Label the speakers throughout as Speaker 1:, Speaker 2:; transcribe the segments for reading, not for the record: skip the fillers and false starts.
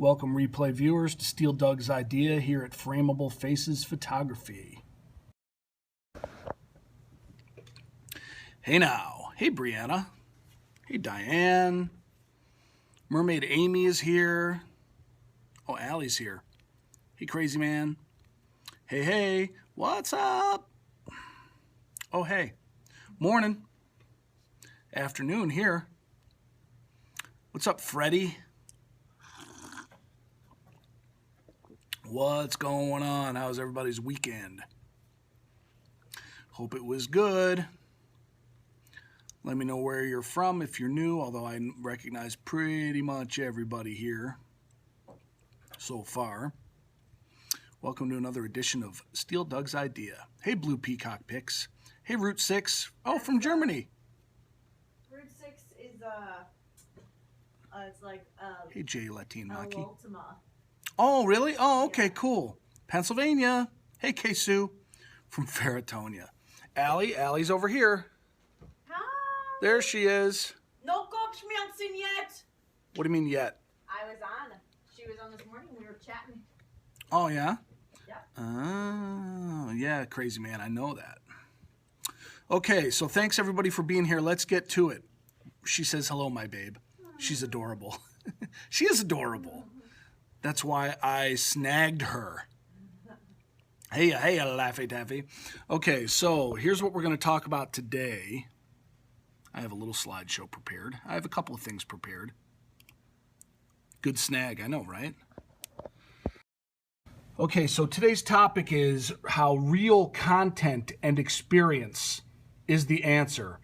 Speaker 1: Welcome replay viewers to Steal Doug's Idea here at FrameableFaces Photography. Hey now. Hey Brianna. Hey Diane. Mermaid Amy is here. Oh, Allie's here. Hey Crazy Man. Hey, hey. What's up? Oh, hey. Morning. Afternoon here. What's up, Freddie? What's going on? How's everybody's weekend? Hope it was good. Let me know where you're from if you're new, although I recognize pretty much everybody here so far. Welcome to another edition of Steal Doug's Idea. Hey, Blue Peacock Pics. Hey, Route 6. Oh, from Germany.
Speaker 2: Route 6 is, it's like,
Speaker 1: hey, Jay Latin Maki.
Speaker 2: Ultima.
Speaker 1: Oh, really? Oh, okay, cool. Pennsylvania. Hey, K-Sue from Faratonia. Allie's over here.
Speaker 2: Hi.
Speaker 1: There she is.
Speaker 2: No Kopfschmerzen yet.
Speaker 1: What do you mean yet?
Speaker 2: I was on. She was on this morning. We were chatting.
Speaker 1: Oh, yeah?
Speaker 2: Yep.
Speaker 1: Oh, yeah, Crazy Man. I know that. Okay, so thanks everybody for being here. Let's get to it. She says, hello, my babe. She's adorable. She is adorable. That's why I snagged her. Hey, Laffy Taffy. Okay, so here's what we're going to talk about today. I have a little slideshow prepared. I have a couple of things prepared. Good snag, I know, right? Okay, so today's topic is how real content and experience is the answer.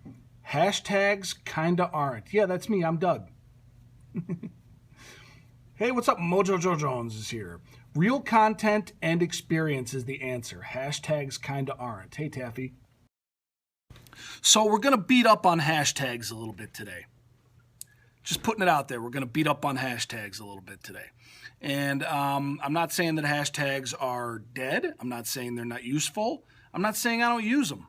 Speaker 1: Hashtags kinda aren't. Yeah, that's me. I'm Doug. Hey, what's up? Mojo Joe Jones is here. Real content and experience is the answer. Hashtags kinda aren't. Hey, Taffy. So we're going to beat up on hashtags a little bit today. Just putting it out there. We're going to beat up on hashtags a little bit today. And I'm not saying that hashtags are dead. I'm not saying they're not useful. I'm not saying I don't use them.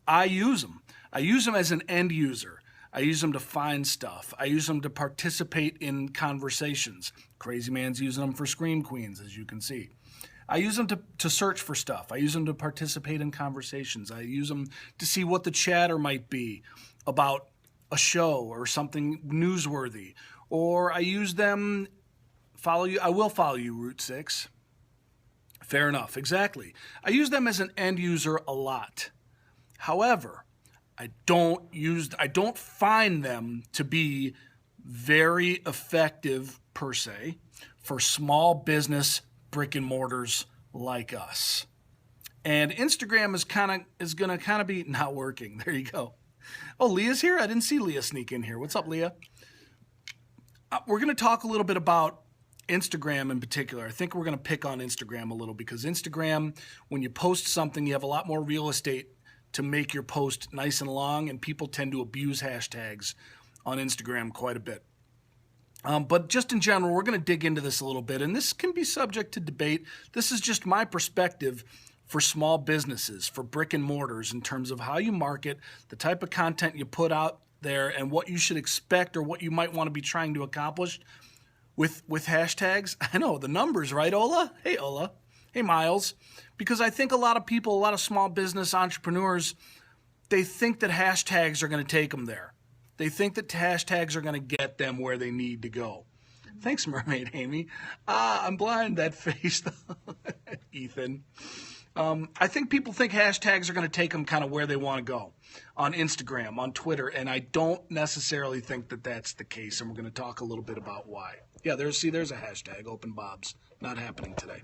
Speaker 1: I use them. I use them as an end user. I use them to find stuff. I use them to participate in conversations. Crazy Man's using them for Scream Queens, as you can see. I use them to search for stuff. I use them to participate in conversations. I use them to see what the chatter might be about a show or something newsworthy. Or I use them, I will follow you, Route 6. Fair enough, exactly. I use them as an end user a lot. However, I don't find them to be very effective per se for small business brick and mortars like us. And Instagram is gonna kind of be not working. There you go. Oh, Leah's here? I didn't see Leah sneak in here. What's up, Leah? We're gonna talk a little bit about Instagram in particular. I think we're gonna pick on Instagram a little because Instagram, when you post something, you have a lot more real estate to make your post nice and long, and people tend to abuse hashtags on Instagram quite a bit. But just in general, we're going to dig into this a little bit, and this can be subject to debate. This is just my perspective for small businesses, for brick and mortars, in terms of how you market, the type of content you put out there, and what you should expect or what you might want to be trying to accomplish with hashtags. I know, the numbers, right, Ola? Hey, Ola. Hey, Miles. Because I think a lot of people, a lot of small business entrepreneurs, they think that hashtags are going to take them there. They think that hashtags are going to get them where they need to go. Thanks, Mermaid Amy. I'm blind, that face, Ethan. I think people think hashtags are going to take them kind of where they want to go on Instagram, on Twitter, and I don't necessarily think that that's the case, and we're going to talk a little bit about why. Yeah, there's a hashtag, Open Bob's. Not happening today.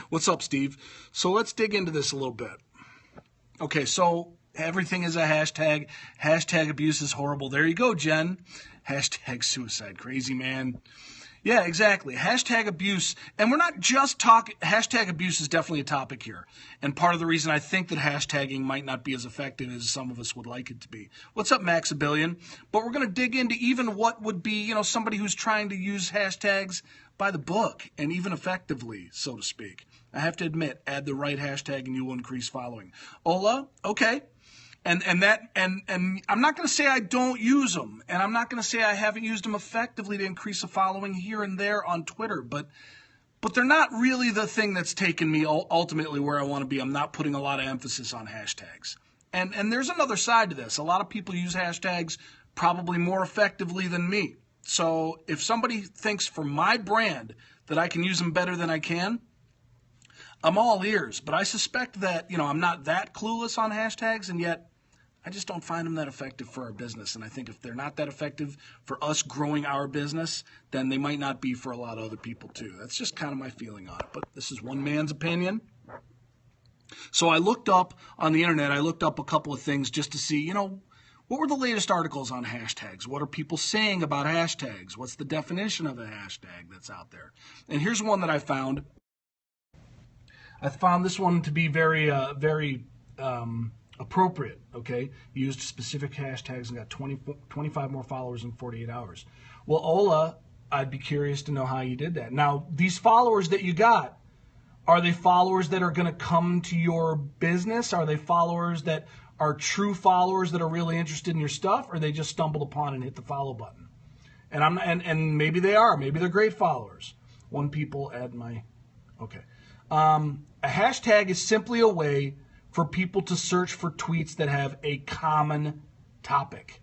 Speaker 1: What's up, Steve? So let's dig into this a little bit. Okay, so everything is a hashtag. Hashtag abuse is horrible. There you go, Jen. Hashtag suicide. Crazy Man. Yeah, exactly. Hashtag abuse. And we're not just talking. Hashtag abuse is definitely a topic here. And part of the reason I think that hashtagging might not be as effective as some of us would like it to be. What's up, Maxabillion? But we're going to dig into even what would be, somebody who's trying to use hashtags by the book and even effectively, so to speak. I have to admit, add the right hashtag and you will increase following. Ola, okay. And I'm not going to say I don't use them, and I'm not going to say I haven't used them effectively to increase a following here and there on Twitter, but they're not really the thing that's taken me ultimately where I want to be. I'm not putting a lot of emphasis on hashtags. And there's another side to this. A lot of people use hashtags probably more effectively than me. So if somebody thinks for my brand that I can use them better than I can, I'm all ears. But I suspect that, I'm not that clueless on hashtags, and yet I just don't find them that effective for our business. And I think if they're not that effective for us growing our business, then they might not be for a lot of other people too. That's just kind of my feeling on it. But this is one man's opinion. So I looked up on the internet, I looked up a couple of things just to see, what were the latest articles on hashtags? What are people saying about hashtags? What's the definition of a hashtag that's out there? And here's one that I found. I found this one to be very appropriate, okay? Used specific hashtags and got 25 more followers in 48 hours. Well, Ola, I'd be curious to know how you did that. Now, these followers that you got, are they followers that are going to come to your business? Are they followers that are true followers that are really interested in your stuff, or they just stumbled upon and hit the follow button? And maybe they are. Maybe they're great followers. One people add my... Okay. A hashtag is simply a way for people to search for tweets that have a common topic.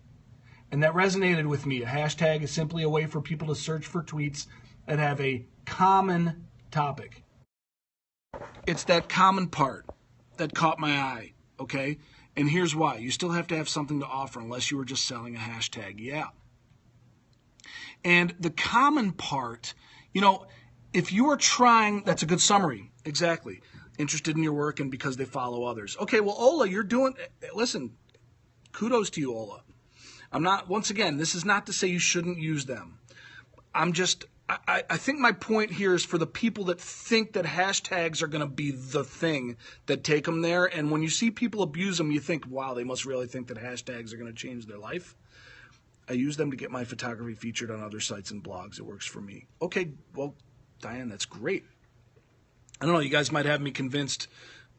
Speaker 1: And that resonated with me. A hashtag is simply a way for people to search for tweets that have a common topic. It's that common part that caught my eye, okay? And here's why. You still have to have something to offer unless you were just selling a hashtag. Yeah. And the common part, if you are trying, that's a good summary. Exactly. Interested in your work and because they follow others. Okay, well, Ola, listen, kudos to you, Ola. Once again, this is not to say you shouldn't use them. I think my point here is for the people that think that hashtags are going to be the thing that take them there. And when you see people abuse them, you think, wow, they must really think that hashtags are going to change their life. I use them to get my photography featured on other sites and blogs. It works for me. Okay, well, Diane, that's great. I don't know, you guys might have me convinced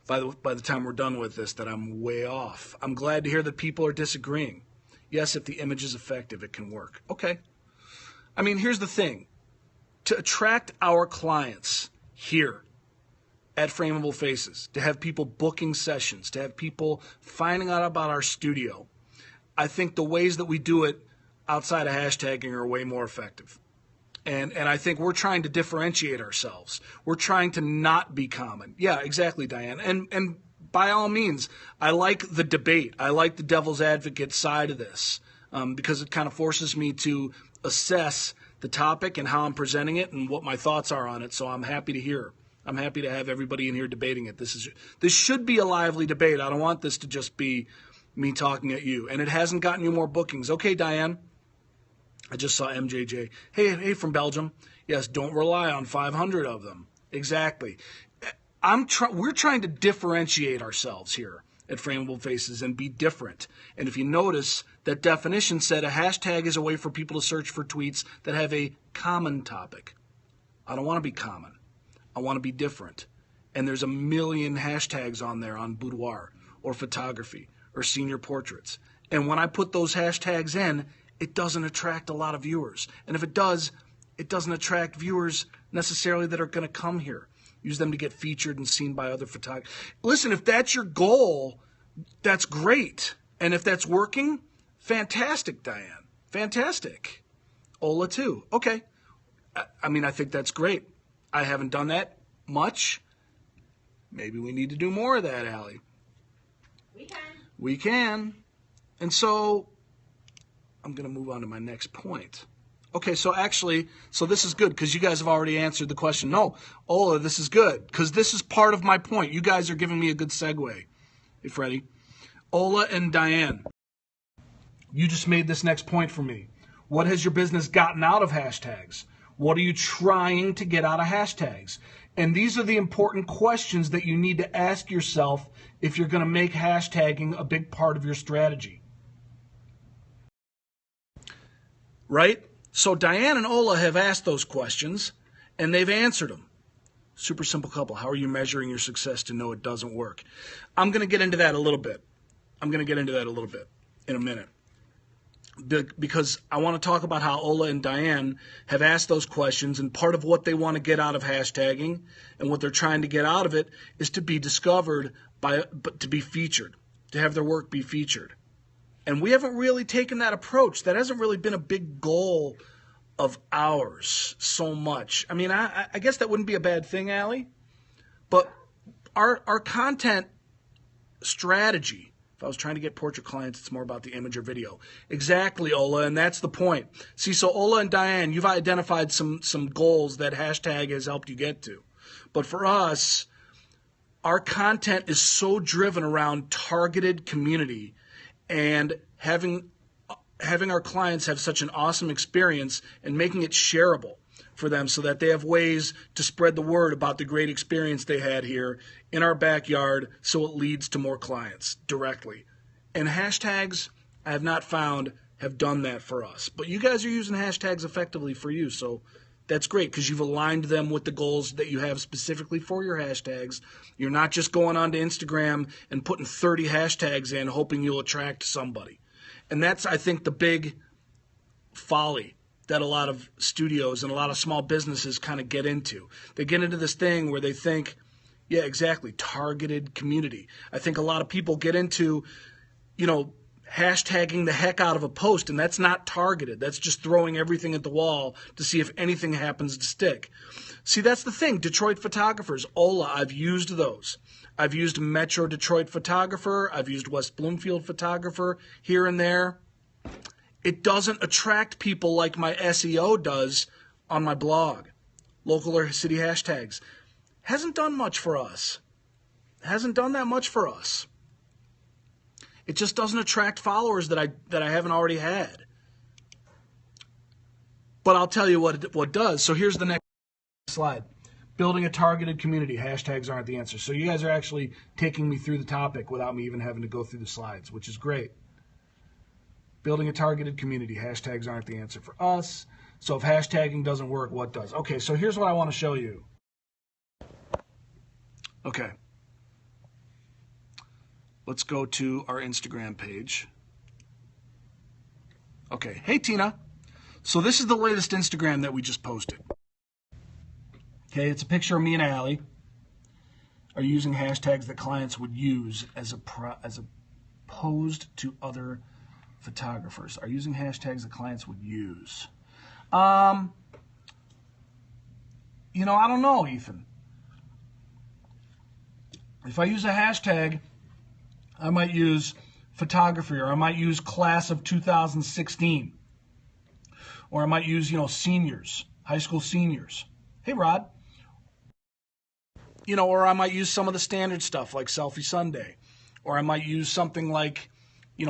Speaker 1: by the time we're done with this that I'm way off. I'm glad to hear that people are disagreeing. Yes, if the image is effective, it can work. Okay. I mean, here's the thing. To attract our clients here at FrameableFaces, to have people booking sessions, to have people finding out about our studio, I think the ways that we do it outside of hashtagging are way more effective. And I think we're trying to differentiate ourselves. We're trying to not be common. Yeah, exactly, Diane. And by all means, I like the debate. I like the devil's advocate side of this because it kind of forces me to assess the topic and how I'm presenting it and what my thoughts are on it. So I'm happy to hear. I'm happy to have everybody in here debating it. This should be a lively debate. I don't want this to just be me talking at you. And it hasn't gotten you more bookings. Okay, Diane. I just saw MJJ. Hey, from Belgium. Yes, don't rely on 500 of them. Exactly. We're trying to differentiate ourselves here at FrameableFaces and be different. And if you notice, that definition said a hashtag is a way for people to search for tweets that have a common topic. I don't want to be common. I want to be different. And there's a million hashtags on there on boudoir or photography or senior portraits. And when I put those hashtags in, it doesn't attract a lot of viewers. And if it does, it doesn't attract viewers necessarily that are going to come here. Use them to get featured and seen by other photographers. Listen, if that's your goal, that's great. And if that's working, fantastic, Diane. Fantastic. Ola, too. Okay. I think that's great. I haven't done that much. Maybe we need to do more of that, Allie. We can. And so I'm going to move on to my next point. Okay, so this is good because you guys have already answered the question. No, Ola, this is good because this is part of my point. You guys are giving me a good segue. Hey, Freddie. Ola and Diane, you just made this next point for me. What has your business gotten out of hashtags? What are you trying to get out of hashtags? And these are the important questions that you need to ask yourself if you're going to make hashtagging a big part of your strategy. Right? So Diane and Ola have asked those questions, and they've answered them. Super simple couple. How are you measuring your success to know it doesn't work? I'm going to get into that a little bit. I'm going to get into that a little bit in a minute. Because I want to talk about how Ola and Diane have asked those questions, and part of what they want to get out of hashtagging and what they're trying to get out of it is to be discovered, to be featured, to have their work be featured. And we haven't really taken that approach. That hasn't really been a big goal of ours so much. I mean, I guess that wouldn't be a bad thing, Allie, but our content strategy, if I was trying to get portrait clients, it's more about the image or video. Exactly, Ola, and that's the point. See, so Ola and Diane, you've identified some goals that hashtag has helped you get to. But for us, our content is so driven around targeted community and having our clients have such an awesome experience and making it shareable for them so that they have ways to spread the word about the great experience they had here in our backyard so it leads to more clients directly. And hashtags, I have not found, have done that for us. But you guys are using hashtags effectively for you, so that's great because you've aligned them with the goals that you have specifically for your hashtags. You're not just going onto Instagram and putting 30 hashtags in hoping you'll attract somebody. And that's, I think, the big folly that a lot of studios and a lot of small businesses kind of get into. They get into this thing where they think, yeah, exactly, targeted community. I think a lot of people get into, hashtagging the heck out of a post, and that's not targeted. That's just throwing everything at the wall to see if anything happens to stick. See, that's the thing. Detroit photographers, Ola, I've used those. I've used Metro Detroit photographer. I've used West Bloomfield photographer here and there. It doesn't attract people like my SEO does on my blog. Local or city hashtags. Hasn't done much for us. Hasn't done that much for us. It just doesn't attract followers that I haven't already had. But I'll tell you what does. So here's the next slide. Building a targeted community. Hashtags aren't the answer. So you guys are actually taking me through the topic without me even having to go through the slides, which is great. Building a targeted community. Hashtags aren't the answer for us. So if hashtagging doesn't work, what does? Okay, so here's what I want to show you. Okay. Let's go to our Instagram page. Okay. Hey, Tina. So this is the latest Instagram that we just posted. Okay, it's a picture of me and Allie are using hashtags that clients would use as opposed to other photographers. Are using hashtags that clients would use. I don't know, Ethan. If I use a hashtag, I might use photography, or I might use class of 2016, or I might use, seniors, high school seniors. Hey, Rod. Or I might use some of the standard stuff like Selfie Sunday, or I might use something like,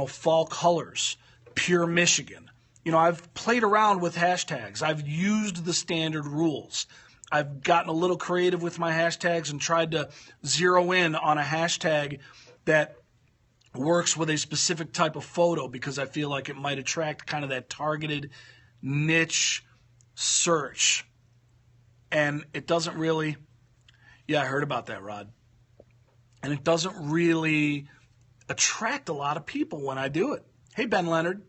Speaker 1: fall colors, pure Michigan. I've played around with hashtags. I've used the standard rules. I've gotten a little creative with my hashtags and tried to zero in on a hashtag that works with a specific type of photo because I feel like it might attract kind of that targeted niche search. And it doesn't really, I heard about that, Rod. And it doesn't really attract a lot of people when I do it. Hey, Ben Leonard.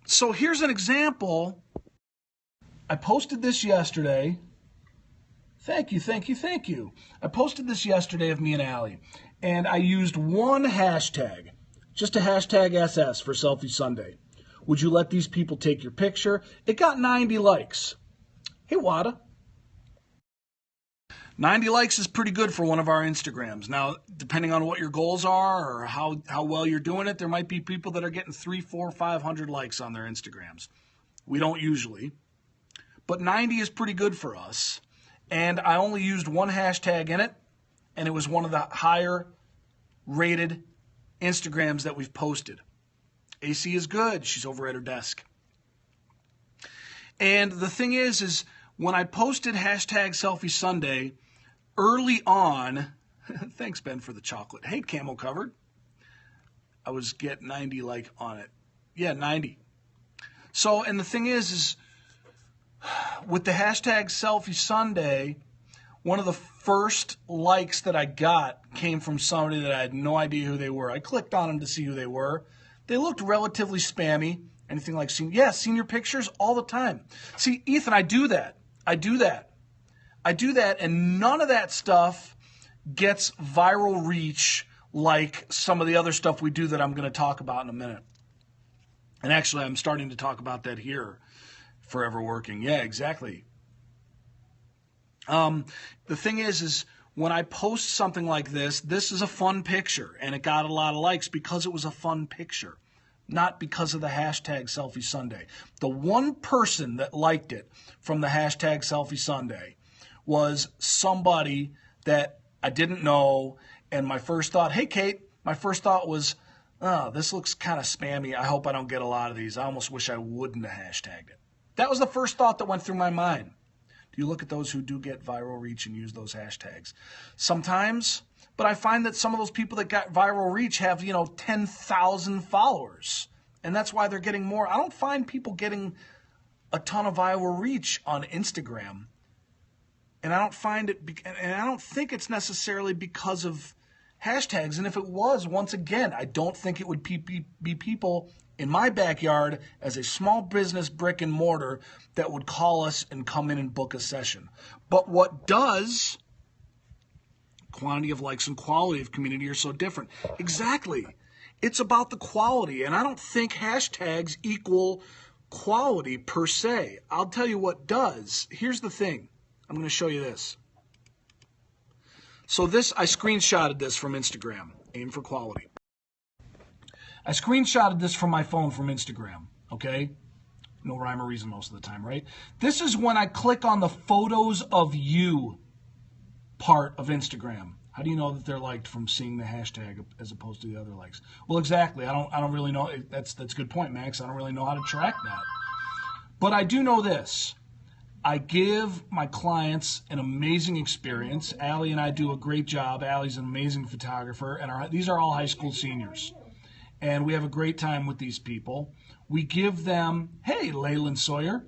Speaker 1: So here's an example. I posted this yesterday. Thank you. I posted this yesterday of me and Allie, and I used one hashtag, just a hashtag SS for Selfie Sunday. Would you let these people take your picture? It got 90 likes. Hey, Wada. 90 likes is pretty good for one of our Instagrams. Now, depending on what your goals are or how well you're doing it, there might be people that are getting 300, 400, 500 likes on their Instagrams. We don't usually. But 90 is pretty good for us. And I only used one hashtag in it, and it was one of the higher rated Instagrams that we've posted. AC is good. She's over at her desk. And the thing is when I posted hashtag Selfie Sunday, early on, thanks, Ben, for the chocolate. Hey, Camel Covered. I was getting 90 like on it. Yeah, 90. So, and the thing is with the hashtag Selfie Sunday, one of the first likes that I got came from somebody that I had no idea who they were. I clicked on them to see who they were. They looked relatively spammy. Anything like senior pictures all the time. See, Ethan, I do that, and none of that stuff gets viral reach like some of the other stuff we do that I'm going to talk about in a minute. And actually, I'm starting to talk about that here, Forever Working. Yeah, exactly. The thing is when I post something like this is a fun picture, and it got a lot of likes because it was a fun picture, not because of the hashtag Selfie Sunday. The one person that liked it from the hashtag Selfie Sunday was somebody that I didn't know, and my first thought, hey, Kate, was, oh, this looks kind of spammy. I hope I don't get a lot of these. I almost wish I wouldn't have hashtagged it. That was the first thought that went through my mind. Do you look at those who do get viral reach and use those hashtags? Sometimes, but I find that some of those people that got viral reach have, 10,000 followers. And that's why they're getting more. I don't find people getting a ton of viral reach on Instagram. And I don't think it's necessarily because of hashtags. And if it was, once again, I don't think it would be people in my backyard as a small business brick and mortar that would call us and come in and book a session. But what does, quantity of likes and quality of community are so different. Exactly. It's about the quality. And I don't think hashtags equal quality per se. I'll tell you what does. Here's the thing. I'm going to show you this. So I screenshotted this from Instagram. Aim for quality. I screenshotted this from my phone from Instagram, okay? No rhyme or reason most of the time, right? This is when I click on the photos of you part of Instagram. How do you know that they're liked from seeing the hashtag as opposed to the other likes? Well, exactly. I don't really know. That's a good point, Max. I don't really know how to track that. But I do know this. I give my clients an amazing experience. Allie and I do a great job. Allie's an amazing photographer, and these are all high school seniors. And we have a great time with these people. We give them, hey, Leyland Sawyer,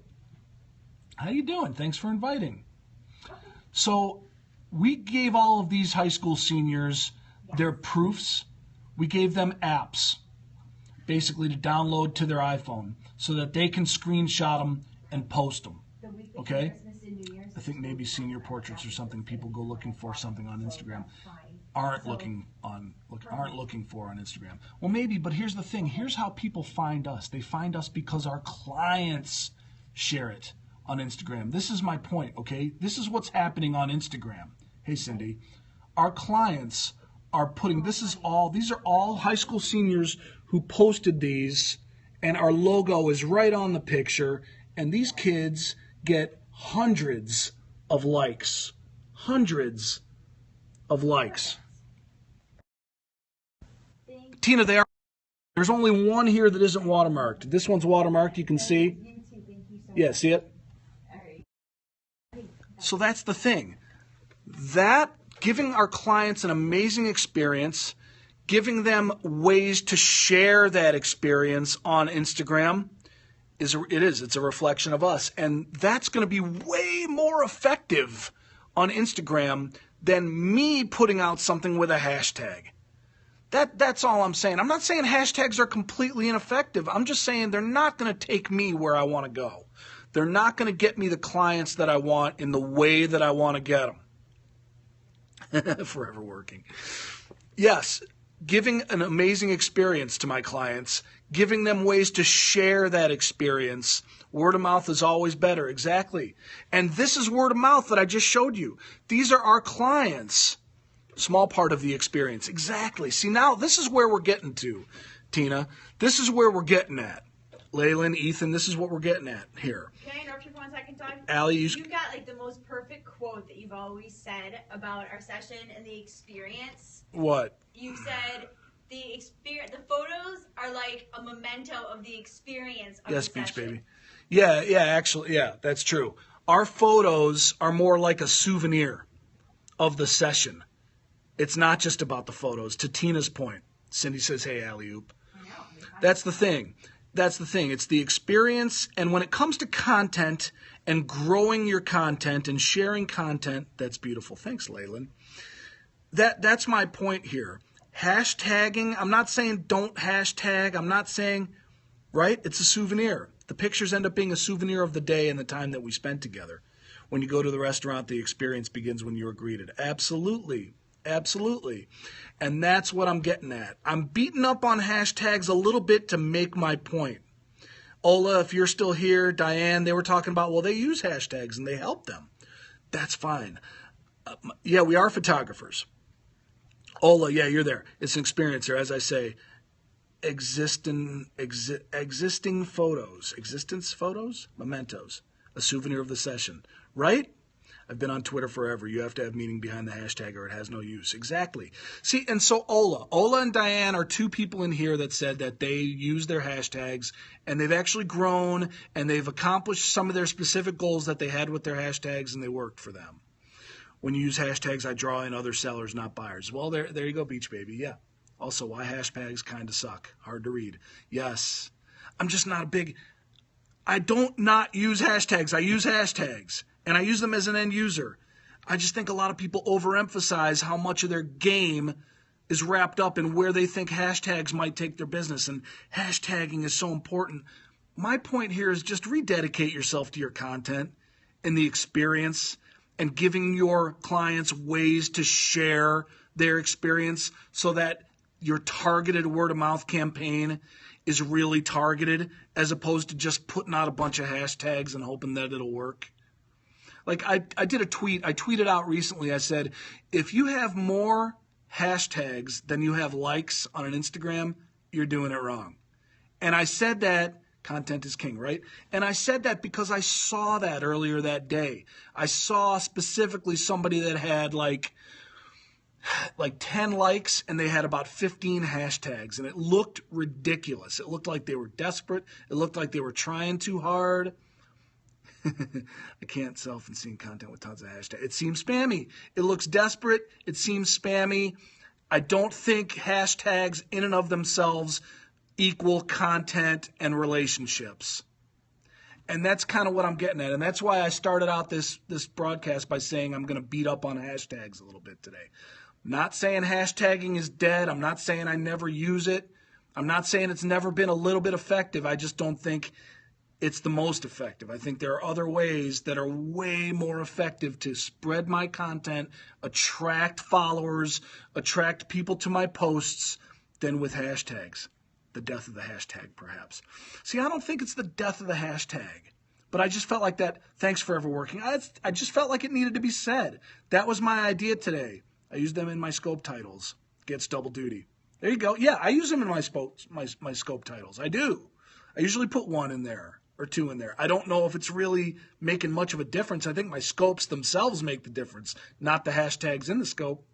Speaker 1: how you doing? Thanks for inviting. So we gave all of these high school seniors their proofs. We gave them apps, basically to download to their iPhone so that they can screenshot them and post them. Okay? I think maybe senior portraits or something people go looking for something on Instagram aren't looking for on Instagram. Well, maybe, but here's the thing. Here's how people find us. They find us because our clients share it on Instagram. This is my point, okay? This is what's happening on Instagram. Hey, Cindy. Our clients are putting, these are all high school seniors who posted these, and our logo is right on the picture, and these kids get hundreds of likes. Hundreds of likes. Tina, there's only one here that isn't watermarked. This one's watermarked, you can see. Yeah, see it? So that's the thing. That, giving our clients an amazing experience, giving them ways to share that experience on Instagram, it's a reflection of us. And that's going to be way more effective on Instagram than me putting out something with a hashtag. That's all I'm saying. I'm not saying hashtags are completely ineffective. I'm just saying they're not going to take me where I want to go. They're not going to get me the clients that I want in the way that I want to get them. Forever Working. Yes, giving an amazing experience to my clients, giving them ways to share that experience. Word of mouth is always better. Exactly. And this is word of mouth that I just showed you. These are our clients. Small part of the experience. Exactly. See, now this is where we're getting to, Tina. This is where we're getting at. Leyland, Ethan, this is what we're getting at here.
Speaker 2: Can I interrupt you for 1 second, Todd?
Speaker 1: Allie,
Speaker 2: you've got like the most perfect quote that you've always said about our session and the experience.
Speaker 1: What?
Speaker 2: You said the photos are like a memento of the experience of
Speaker 1: yes,
Speaker 2: the
Speaker 1: Beach
Speaker 2: session.
Speaker 1: Baby. Yeah, that's true. Our photos are more like a souvenir of the session. It's not just about the photos. To Tina's point, Cindy says, hey, alley-oop. That's the thing. that's the thing. It's the experience. And when it comes to content and growing your content and sharing content, that's beautiful. Thanks, Leyland. That's my point here. Hashtagging, I'm not saying don't hashtag. I'm not saying, right? It's a souvenir. The pictures end up being a souvenir of the day and the time that we spent together. When you go to the restaurant, the experience begins when you are greeted. Absolutely. Absolutely. And that's what I'm getting at. I'm beating up on hashtags a little bit to make my point. Ola, if you're still here, Diane, they were talking about, well, they use hashtags and they help them. That's fine. Yeah, we are photographers. Ola, yeah, you're there. It's an experience there. As I say, existence photos, mementos, a souvenir of the session, right? I've been on Twitter forever. You have to have meaning behind the hashtag or it has no use. Exactly. See, and so Ola and Diane are two people in here that said that they use their hashtags and they've actually grown and they've accomplished some of their specific goals that they had with their hashtags and they worked for them. When you use hashtags, I draw in other sellers, not buyers. Well, there you go, Beach Baby. Yeah. Also, why hashtags kind of suck. Hard to read. Yes. I'm just not a big... I don't not use hashtags. I use hashtags. And I use them as an end user. I just think a lot of people overemphasize how much of their game is wrapped up in where they think hashtags might take their business. And hashtagging is so important. My point here is just rededicate yourself to your content and the experience and giving your clients ways to share their experience so that your targeted word-of-mouth campaign is really targeted as opposed to just putting out a bunch of hashtags and hoping that it'll work. Like I did a tweet. I tweeted out recently. I said, if you have more hashtags than you have likes on an Instagram, you're doing it wrong. And I said that content is king, right? And I said that because I saw that earlier that day. I saw specifically somebody that had like 10 likes and they had about 15 hashtags. And it looked ridiculous. It looked like they were desperate. It looked like they were trying too hard. I can't self-and-seeing content with tons of hashtags. It seems spammy. It looks desperate. It seems spammy. I don't think hashtags in and of themselves equal content and relationships. And that's kind of what I'm getting at. And that's why I started out this broadcast by saying I'm going to beat up on hashtags a little bit today. Not saying hashtagging is dead. I'm not saying I never use it. I'm not saying it's never been a little bit effective. I just don't think it's the most effective. I think there are other ways that are way more effective to spread my content, attract followers, attract people to my posts than with hashtags. The death of the hashtag, perhaps. See, I don't think it's the death of the hashtag, but I just felt like that. Thanks Forever Working. I just felt like it needed to be said. That was my idea today. I used them in my scope titles. Gets double duty. There you go. Yeah, I use them in my scope titles. I do. I usually put one in there or two in there. I don't know if it's really making much of a difference. I think my scopes themselves make the difference, not the hashtags in the scope.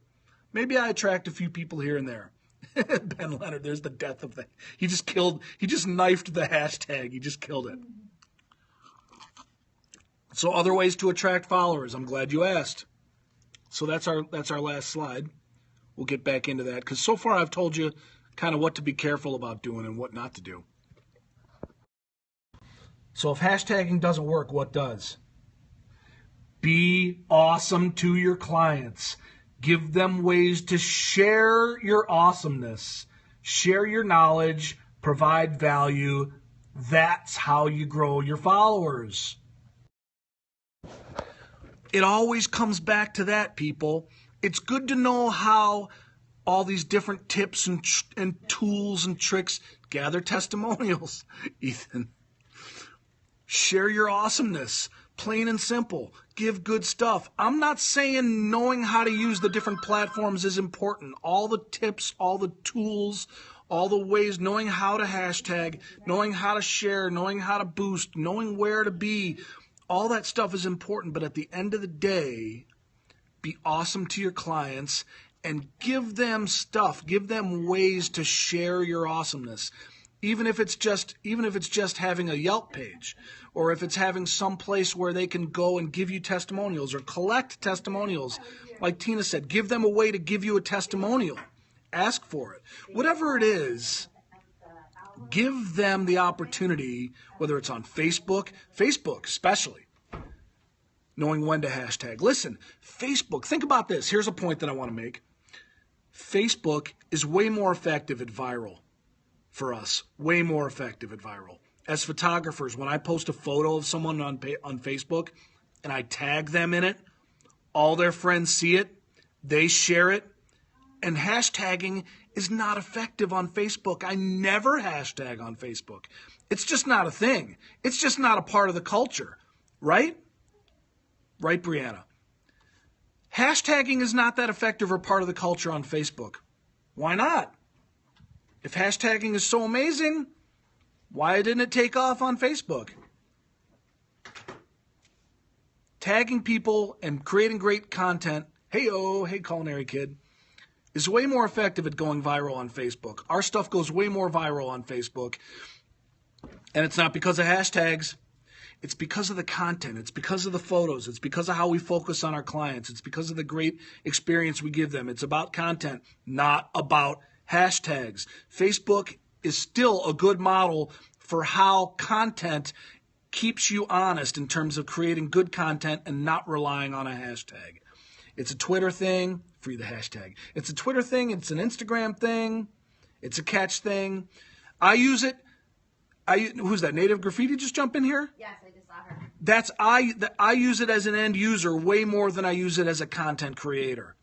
Speaker 1: Maybe I attract a few people here and there. Ben Leonard, there's the death of the... He just knifed the hashtag. He just killed it. So other ways to attract followers. I'm glad you asked. So that's our last slide. We'll get back into that because so far I've told you kind of what to be careful about doing and what not to do. So if hashtagging doesn't work, what does? Be awesome to your clients. Give them ways to share your awesomeness, share your knowledge, provide value. That's how you grow your followers. It always comes back to that, people. It's good to know how all these different tips and tools and tricks. Gather testimonials, Ethan. Share your awesomeness. Plain and simple. Give good stuff. I'm not saying knowing how to use the different platforms is important. All the tips, all the tools, all the ways, knowing how to hashtag, knowing how to share, knowing how to boost, knowing where to be, all that stuff is important. But at the end of the day, be awesome to your clients and give them stuff. Give them ways to share your awesomeness. Even if it's just having a Yelp page, or if it's having some place where they can go and give you testimonials or collect testimonials. Like Tina said, give them a way to give you a testimonial. Ask for it. Whatever it is, Give them the opportunity, whether it's on Facebook especially, knowing when to hashtag. Listen, Facebook, think about this. Here's a point that I want to make. Facebook is way more effective at viral for us, way more effective at viral. As photographers, when I post a photo of someone on Facebook and I tag them in it, all their friends see it, they share it, and hashtagging is not effective on Facebook. I never hashtag on Facebook. It's just not a thing. It's just not a part of the culture, right? Right, Brianna? Hashtagging is not that effective or part of the culture on Facebook. Why not? If hashtagging is so amazing, why didn't it take off on Facebook? Tagging people and creating great content, hey culinary kid, is way more effective at going viral on Facebook. Our stuff goes way more viral on Facebook. And it's not because of hashtags. It's because of the content. It's because of the photos. It's because of how we focus on our clients. It's because of the great experience we give them. It's about content, not about hashtags. Facebook is still a good model for how content keeps you honest in terms of creating good content and not relying on a hashtag. It's a Twitter thing, free the hashtag. It's a Twitter thing, it's an Instagram thing, it's a catch thing. I use it. Who's that? Native Graffiti just jump in here?
Speaker 2: Yes, I just saw her.
Speaker 1: I use it as an end user way more than I use it as a content creator.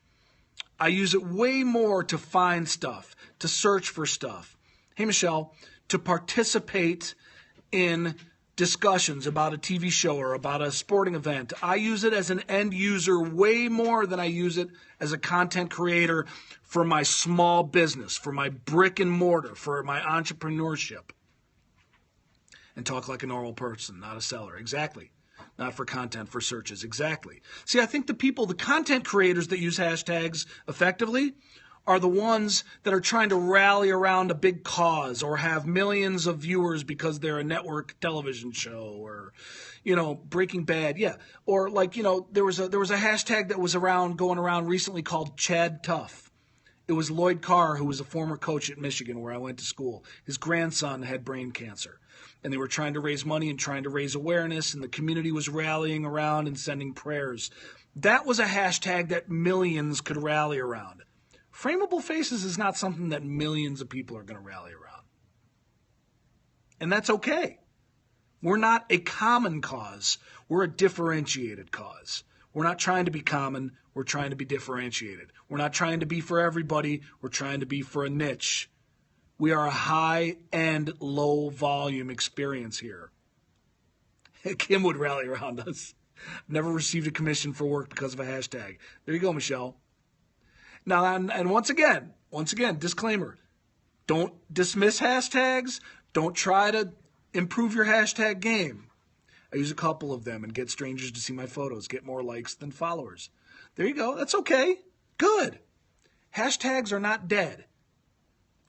Speaker 1: I use it way more to find stuff, to search for stuff. Hey, Michelle, to participate in discussions about a TV show or about a sporting event. I use it as an end user way more than I use it as a content creator for my small business, for my brick and mortar, for my entrepreneurship. And talk like a normal person, not a seller. Exactly. Not for content, for searches. Exactly. See, I think the content creators that use hashtags effectively are the ones that are trying to rally around a big cause or have millions of viewers because they're a network television show or, Breaking Bad. Yeah. Or there was a hashtag that was going around recently called Chad Tough. It was Lloyd Carr, who was a former coach at Michigan where I went to school. His grandson had brain cancer. And they were trying to raise money and trying to raise awareness, and the community was rallying around and sending prayers. That was a hashtag that millions could rally around. FrameableFaces is not something that millions of people are going to rally around. And that's okay. We're not a common cause. We're a differentiated cause. We're not trying to be common. We're trying to be differentiated. We're not trying to be for everybody. We're trying to be for a niche. We are a high-end, low-volume experience here. Kim would rally around us. Never received a commission for work because of a hashtag. There you go, Michelle. Now, and once again, disclaimer. Don't dismiss hashtags. Don't try to improve your hashtag game. I use a couple of them and get strangers to see my photos, get more likes than followers. There you go. That's okay. Good. Hashtags are not dead.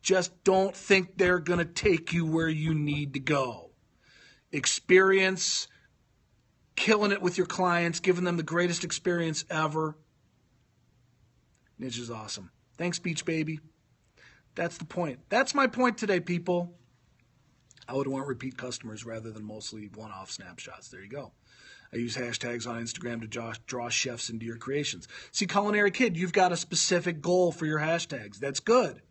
Speaker 1: Just don't think they're going to take you where you need to go. Experience, killing it with your clients, giving them the greatest experience ever. Niche is awesome. Thanks, Beach Baby. That's the point. That's my point today, people. I would want repeat customers rather than mostly one-off snapshots. There you go. I use hashtags on Instagram to draw chefs into your creations. See, Culinary Kid, you've got a specific goal for your hashtags. That's good.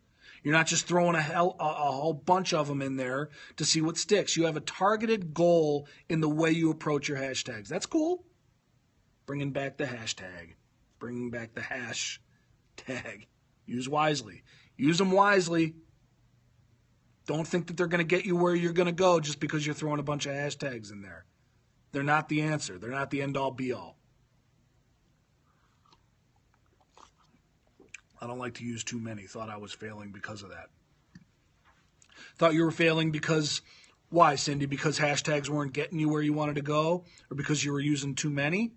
Speaker 1: You're not just throwing a whole bunch of them in there to see what sticks. You have a targeted goal in the way you approach your hashtags. That's cool. Bringing back the hashtag. Bringing back the hashtag. Use wisely. Use them wisely. Don't think that they're going to get you where you're going to go just because you're throwing a bunch of hashtags in there. They're not the answer. They're not the end-all, be-all. I don't like to use too many. Thought I was failing because of that. Thought you were failing because, why, Cindy? Because hashtags weren't getting you where you wanted to go? Or because you were using too many?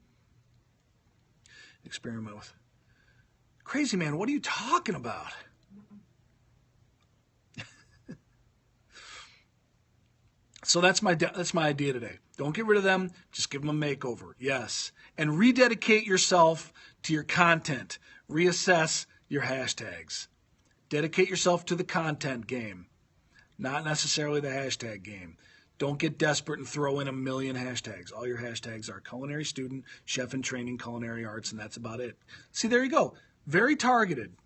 Speaker 1: Experiment with. Crazy man, what are you talking about? So that's my idea today. Don't get rid of them. Just give them a makeover. Yes. And rededicate yourself to your content. Reassess your hashtags. Dedicate yourself to the content game, not necessarily the hashtag game. Don't get desperate and throw in a million hashtags. All your hashtags are culinary student, chef in training, culinary arts, and that's about it. See, there you go. Very targeted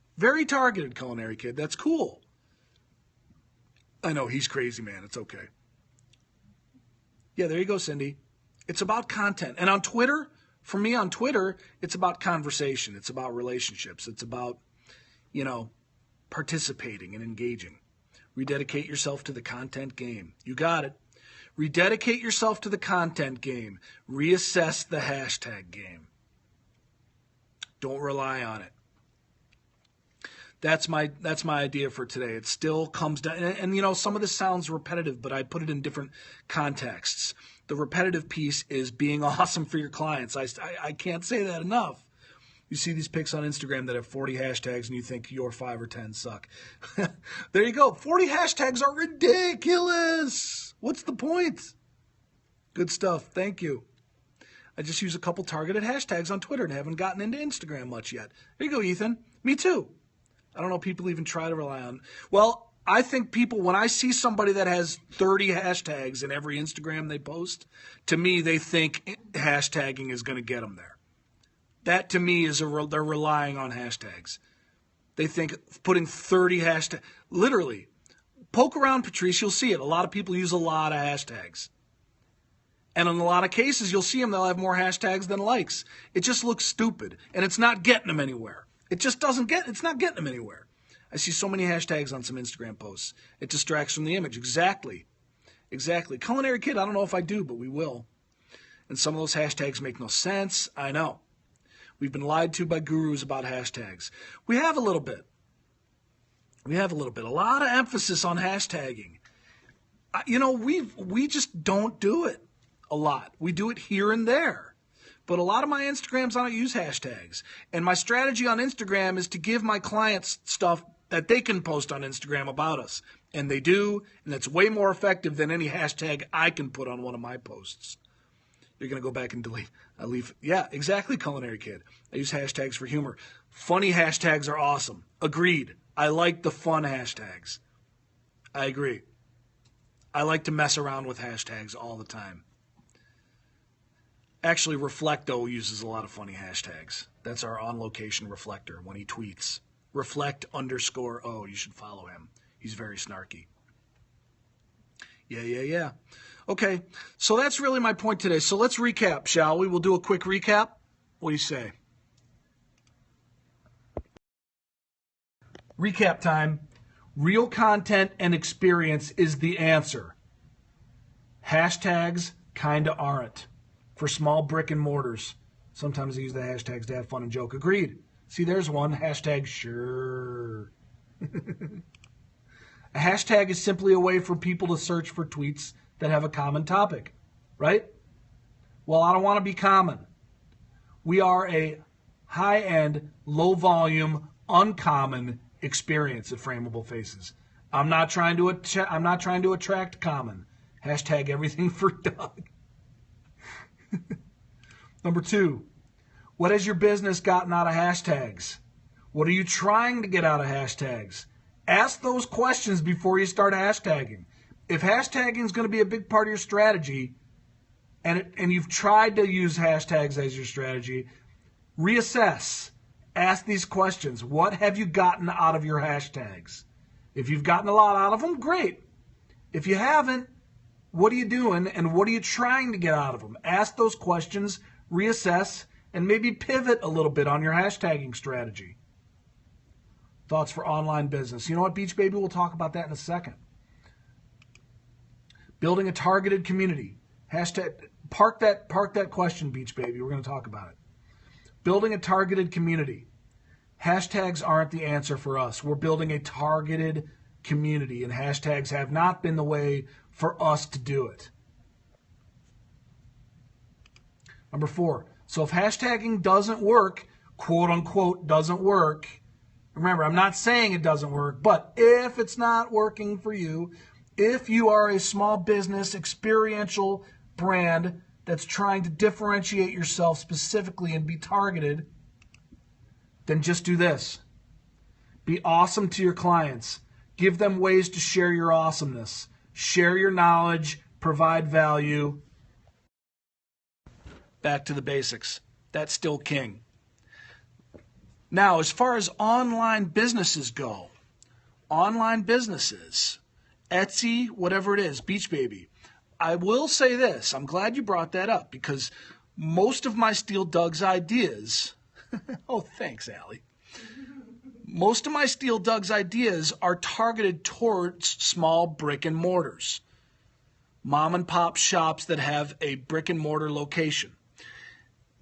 Speaker 1: culinary kid. That's cool. I know, he's crazy, man. It's okay. Yeah, there you go, Cindy. It's about content. And on Twitter, for me on Twitter, it's about conversation. It's about relationships. It's about, participating and engaging. Rededicate yourself to the content game. You got it. Rededicate yourself to the content game. Reassess the hashtag game. Don't rely on it. That's my idea for today. It still comes down, and some of this sounds repetitive, but I put it in different contexts. The repetitive piece is being awesome for your clients. I can't say that enough. You see these pics on Instagram that have 40 hashtags and you think your 5 or 10 suck. There you go. 40 hashtags are ridiculous. What's the point? Good stuff. Thank you. I just use a couple targeted hashtags on Twitter and haven't gotten into Instagram much yet. There you go, Ethan. Me too. I don't know if people even try to rely on. Well, I think people, when I see somebody that has 30 hashtags in every Instagram they post, to me, they think hashtagging is going to get them there. That, to me, is they're relying on hashtags. They think putting 30 hashtags, literally, poke around, Patrice, you'll see it. A lot of people use a lot of hashtags. And in a lot of cases, you'll see them, they'll have more hashtags than likes. It just looks stupid, and it's not getting them anywhere. It's not getting them anywhere. I see so many hashtags on some Instagram posts. It distracts from the image. Exactly. Culinary kid, I don't know if I do, but we will. And some of those hashtags make no sense. I know. We've been lied to by gurus about hashtags. We have a little bit. A lot of emphasis on hashtagging. We just don't do it a lot. We do it here and there. But a lot of my Instagrams, I don't use hashtags. And my strategy on Instagram is to give my clients stuff that they can post on Instagram about us. And they do, and that's way more effective than any hashtag I can put on one of my posts. You're going to go back and delete. Yeah, exactly, culinary kid. I use hashtags for humor. Funny hashtags are awesome. Agreed. I like the fun hashtags. I agree. I like to mess around with hashtags all the time. Actually, Reflecto uses a lot of funny hashtags. That's our on-location reflector when he tweets. Reflect_O. You should follow him. He's very snarky. Yeah. Okay, so that's really my point today. So let's recap, shall we? We'll do a quick recap. What do you say? Recap time. Real content and experience is the answer. Hashtags kinda aren't. For small brick and mortars. Sometimes I use the hashtags to have fun and joke. Agreed. See, there's one. Hashtag sure. A hashtag is simply a way for people to search for tweets that have a common topic, right? Well, I don't want to be common. We are a high-end, low-volume, uncommon experience at FrameableFaces. I'm not trying to attract common. Hashtag everything for Doug. Number 2, what has your business gotten out of hashtags? What are you trying to get out of hashtags? Ask those questions before you start hashtagging. If hashtagging is going to be a big part of your strategy, and you've tried to use hashtags as your strategy, reassess. Ask these questions. What have you gotten out of your hashtags? If you've gotten a lot out of them, great. If you haven't, what are you doing and what are you trying to get out of them? Ask those questions, reassess, and maybe pivot a little bit on your hashtagging strategy. Thoughts for online business. You know what, Beach Baby? We'll talk about that in a second. Building a targeted community. Hashtag, park that question, Beach Baby. We're going to talk about it. Building a targeted community. Hashtags aren't the answer for us. We're building a targeted community, and hashtags have not been the way for us to do it. Number 4. So if hashtagging doesn't work, quote unquote, doesn't work, remember, I'm not saying it doesn't work, but if it's not working for you, if you are a small business, experiential brand that's trying to differentiate yourself specifically and be targeted, then just do this. Be awesome to your clients. Give them ways to share your awesomeness. Share your knowledge, provide value. Back to the basics. That's still king. Now, as far as online businesses go, online businesses, Etsy, whatever it is, Beach Baby, I will say this. I'm glad you brought that up because most of my Steel Doug's ideas, oh, thanks, Allie. Most of my Steel Doug's ideas are targeted towards small brick and mortars, mom and pop shops that have a brick and mortar location.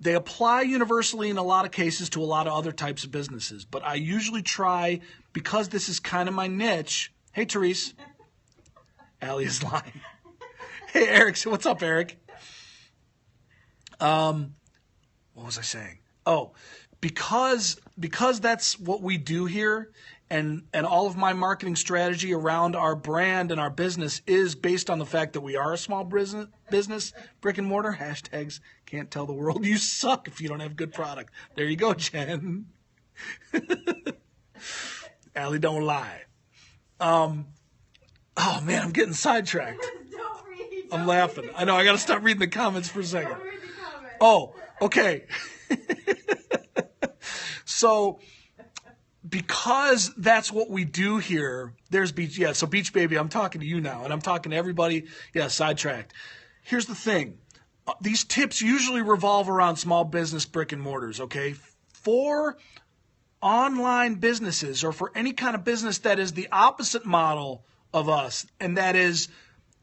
Speaker 1: They apply universally in a lot of cases to a lot of other types of businesses, but I usually try, because this is kind of my niche. Hey, Therese. Allie is lying. Hey, Eric. What's up, Eric? What was I saying? Oh, because that's what we do here, and all of my marketing strategy around our brand and our business is based on the fact that we are a small business, brick and mortar, hashtags, can't tell the world you suck if you don't have good product. There you go, Jen. Allie, don't lie. Oh, man, I'm getting sidetracked. I'm laughing. I know, I got to stop reading the comments for a second. Oh, okay. So, because that's what we do here, there's Beach. Yeah, so Beach Baby, I'm talking to you now, and I'm talking to everybody. Yeah, sidetracked. Here's the thing. These tips usually revolve around small business brick and mortars, okay? For online businesses or for any kind of business that is the opposite model of us, and that is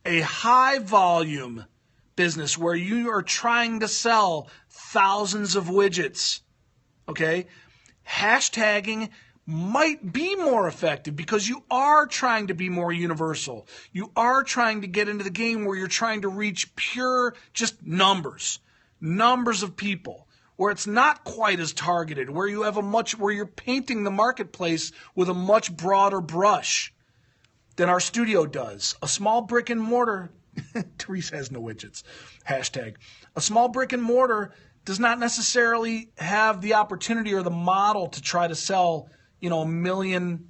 Speaker 1: a high volume business where you are trying to sell thousands of widgets, okay? Hashtagging might be more effective because you are trying to be more universal. You are trying to get into the game where you're trying to reach pure just numbers of people, where it's not quite as targeted, where you have where you're painting the marketplace with a much broader brush than our studio does. A small brick and mortar, Therese has no widgets, hashtag. A small brick and mortar does not necessarily have the opportunity or the model to try to sell, a million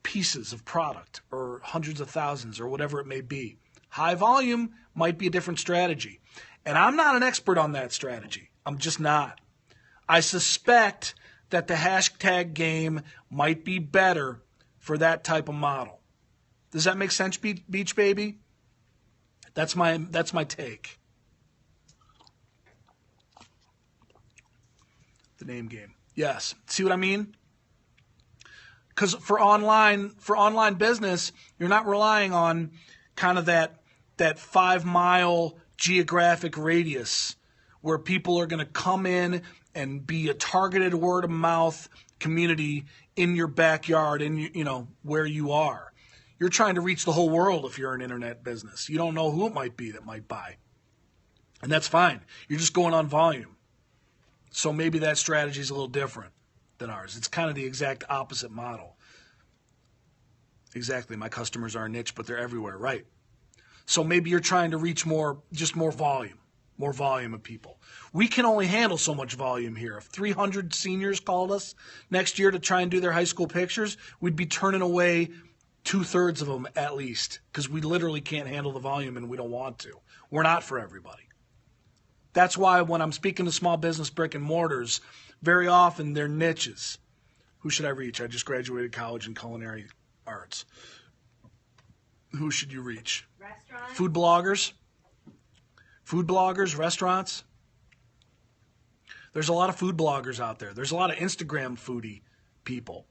Speaker 1: pieces of product or hundreds of thousands or whatever it may be. High volume might be a different strategy. And I'm not an expert on that strategy. I'm just not. I suspect that the hashtag game might be better for that type of model. Does that make sense, Beach Baby? That's my take. The name game. Yes. See what I mean? Because for online business, you're not relying on kind of that 5-mile geographic radius where people are going to come in and be a targeted word of mouth community in your backyard and where you are. You're trying to reach the whole world if you're an internet business. You don't know who it might be that might buy. And that's fine. You're just going on volume. So maybe that strategy is a little different than ours. It's kind of the exact opposite model. Exactly. My customers are a niche, but they're everywhere, right? So maybe you're trying to reach more volume of people. We can only handle so much volume here. If 300 seniors called us next year to try and do their high school pictures, we'd be turning away 2/3 of them at least because we literally can't handle the volume and we don't want to. We're not for everybody. That's why when I'm speaking to small business brick and mortars, very often they're niches. Who should I reach? I just graduated college in culinary arts. Who should you reach?
Speaker 2: Restaurants.
Speaker 1: Food bloggers, restaurants. There's a lot of food bloggers out there. There's a lot of Instagram foodie people.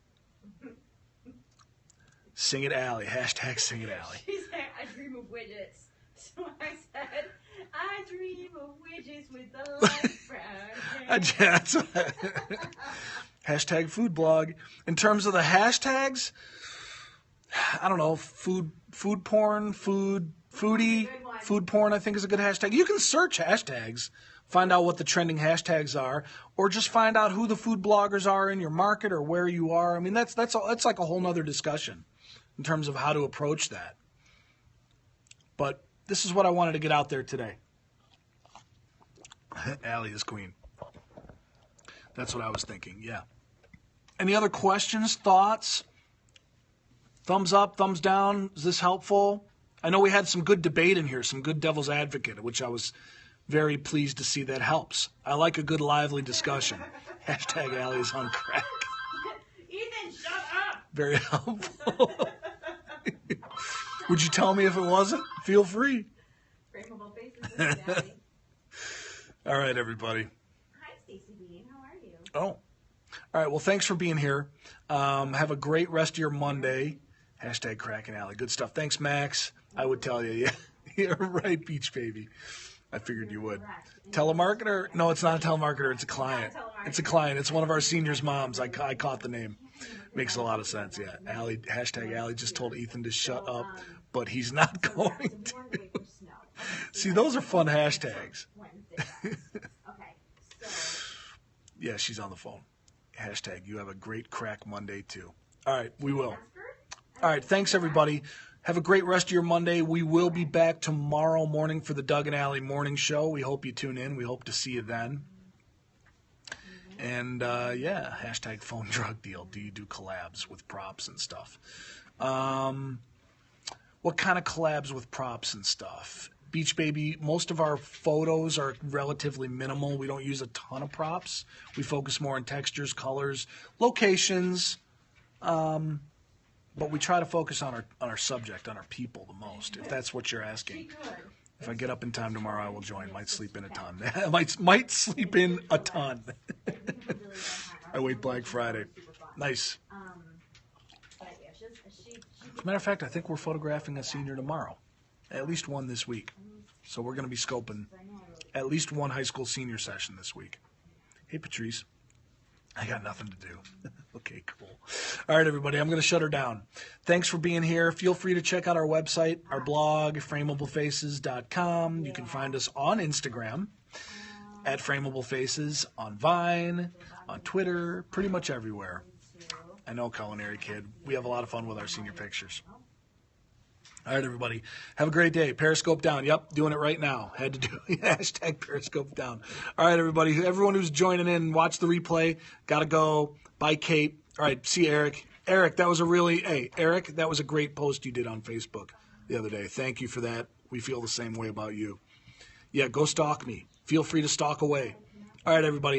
Speaker 1: Sing it Allie. Hashtag Sing it Allie.
Speaker 2: She said, I dream of widgets. So I said, I dream of widgets with the light brown hair.
Speaker 1: Hashtag food blog. In terms of the hashtags, I don't know, food porn, foodie, food porn I think is a good hashtag. You can search hashtags, find out what the trending hashtags are, or just find out who the food bloggers are in your market or where you are. I mean, that's like a whole nother discussion in terms of how to approach that. But this is what I wanted to get out there today. Allie is queen. That's what I was thinking, yeah. Any other questions, thoughts? Thumbs up, thumbs down. Is this helpful? I know we had some good debate in here, some good devil's advocate, which I was very pleased to see that helps. I like a good lively discussion. Hashtag Allie is on crack.
Speaker 2: Ethan, shut up!
Speaker 1: Very helpful. Would you tell me if it wasn't? Feel free.
Speaker 2: FrameableFaces with Daddy.
Speaker 1: All right, everybody.
Speaker 2: Hi, Stacey Bean. How are you?
Speaker 1: Oh. All right, well, thanks for being here. Have a great rest of your Monday. Hashtag Crack and Alley. Good stuff. Thanks, Max. I would tell you. Yeah, you're right, Beach Baby. I figured you would. Telemarketer? No, it's not a telemarketer. It's a client. It's a client. It's one of our seniors' moms. I caught the name. Makes a lot of sense, yeah. Allie, hashtag Allie just told Ethan to shut up, but he's not going to. See, those are fun hashtags. Yeah, she's on the phone. Hashtag, you have a great crack Monday, too. All right, we will. All right, thanks, everybody. Have a great rest of your Monday. We will be back tomorrow morning for the Doug and Allie Morning Show. We hope you tune in. We hope to see you then. And, yeah, hashtag phone drug deal. Do you do collabs with props and stuff? What kind of collabs with props and stuff? Beach Baby, most of our photos are relatively minimal. We don't use a ton of props. We focus more on textures, colors, locations, but we try to focus on our subject, on our people the most, if that's what you're asking. If I get up in time tomorrow, I will join. Might sleep in a ton. might sleep in a ton. I wait Black Friday. Nice. As a matter of fact, I think we're photographing a senior tomorrow. At least one this week. So we're going to be scoping at least one high school senior session this week. Hey, Patrice. I got nothing to do. Okay, cool. All right, everybody, I'm going to shut her down. Thanks for being here. Feel free to check out our website, our blog, FrameableFaces.com. You can find us on Instagram at FrameableFaces, on Vine, on Twitter, pretty much everywhere. I know, Culinary Kid. We have a lot of fun with our senior pictures. All right, everybody. Have a great day. Periscope down. Yep, doing it right now. Had to do it. Hashtag Periscope down. All right, everybody. Everyone who's joining in, watch the replay. Got to go. Bye, Kate. All right, see Eric. Eric, that was a great post you did on Facebook the other day. Thank you for that. We feel the same way about you. Yeah, go stalk me. Feel free to stalk away. All right, everybody.